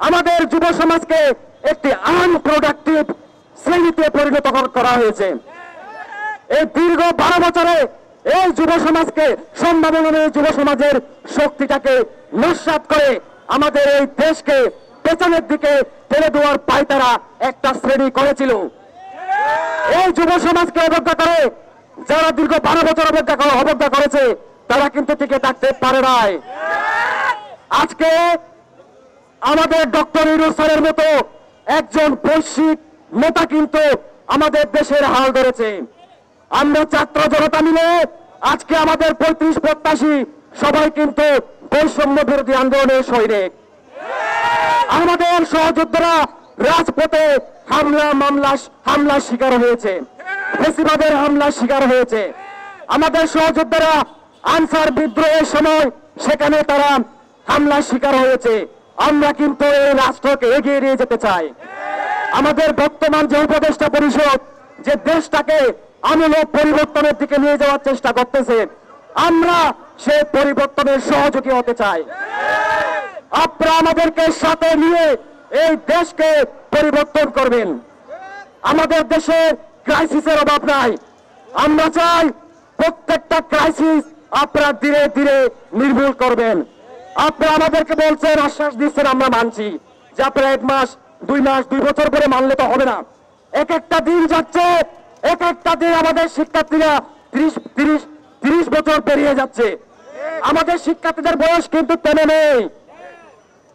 আমাদের যুব সমাজকে একটি আনপ্রোডাক্টিভ শ্রেণীতে পরিণত করা হয়েছে। এই দীর্ঘ 12 বছরে এই যুব সমাজকে সম্ভাবনাময় যুব সমাজের শক্তিটাকে নস্যাৎ করে আমাদের এই দেশকে পেছনের দিকে ঠেলে দেওয়ার পায়তারা একটা শ্রেণী করেছিল। এই যুব সমাজকে অবজ্ঞা করে যারা দীর্ঘ 12 বছর অবজ্ঞা করেছে তারা কিন্তু টিকে থাকতে পারে নাই। আজকে আমাদের ডক্টর ইউনূস স্যারের মতো একজন বৈশ্বিক নেতা কিন্তু আমাদের দেশের হাল ধরেছে। আমরা ছাত্র জনতা মিলে আজকে আমাদের 35-87 সবাই কিন্তু বৈষম্য বিরোধী আন্দোলনের সৈনিক। আমাদের সহযোদ্ধারা রাজপথে হামলার শিকার হয়েছে, ফেসিবাদের হামলার শিকার হয়েছে। আমাদের সহযোদ্ধারা আনসার বিদ্রোহের সময় সেখানে তারা হামলার শিকার হয়েছে। আমরা কিন্তু এই রাষ্ট্রকে এগিয়ে নিয়ে যেতে চাই। আমাদের বর্তমান যে উপদেষ্টা পরিষদ যে দেশটাকে আমূল পরিবর্তনের দিকে নিয়ে যাওয়ার চেষ্টা করতেছে, আমরা সেই পরিবর্তনের সহযোগী হতে চাই। আপনারা আমাদেরকে সাথে নিয়ে এই দেশকে পরিবর্তন করবেন। আমাদের দেশে ক্রাইসিসের অভাব নাই। আমরা চাই প্রত্যেকটা ক্রাইসিস আপনারা ধীরে ধীরে নির্মূল করবেন। আপনারা আমাদেরকে বলছেন, আশ্বাস দিচ্ছেন, আমরা মানছি যে আপনারা 1 মাস 2 মাস 2 বছর পরে মানলে তো হবে না। একটা দিন যাচ্ছে, একটা দিন আমাদের শিক্ষার্থীরা 30 বছর পেরিয়ে যাচ্ছে। আমাদের শিক্ষার্থীদের বয়স কিন্তু তেমন নেই।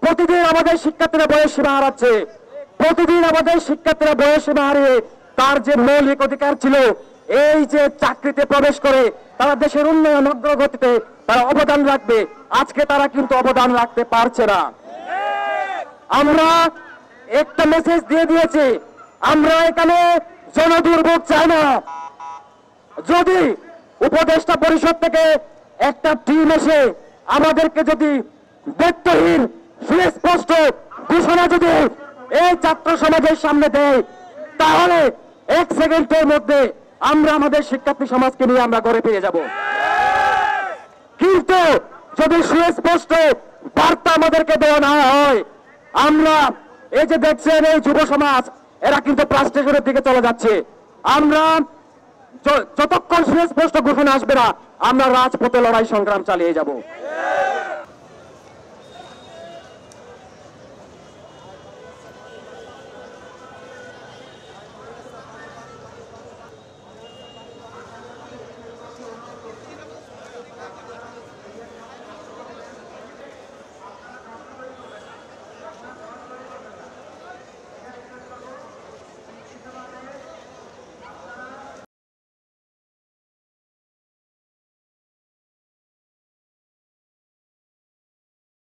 প্রতিদিন আমাদের শিক্ষার্থীরা বয়স সীমা হারাচ্ছে। প্রতিদিন আমাদের শিক্ষার্থীরা বয়স সীমা হারিয়ে তার যে মৌলিক অধিকার ছিল এই যে চাকরিতে প্রবেশ করে তারা দেশের উন্নয়ন অগ্রগতিতে তারা অবদান রাখবে, আজকে তারা কিন্তু অবদান রাখতে পারছে না। আমরা একটা মেসেজ দিয়ে দিয়েছি, আমরা এখানে জনদুর্ভোগ চাই না। যদি উপদেষ্টা পরিষদ থেকে একটা টিম এসে আমাদেরকে যদি ব্যক্তিহীন সুস্পষ্ট ঘোষণা যদি এই ছাত্র সমাজের সামনে দেয়, তাহলে 1 সেকেন্ডের মধ্যে আমরা আমাদের শিক্ষার্থী সমাজকে নিয়ে আমরা ঘরে ফিরে যাব। কিন্তু যদি সুস্পষ্ট বার্তা আমাদেরকে দেওয়া না হয়, আমরা এই যে দেখছেন এই যুব সমাজ এরা কিন্তু ফ্রাস্ট্রেশনের দিকে চলে যাচ্ছে। আমরা যতক্ষণ সুস্পষ্ট ঘোষণা আসবে না, আমরা রাজপথে লড়াই সংগ্রাম চালিয়ে যাব।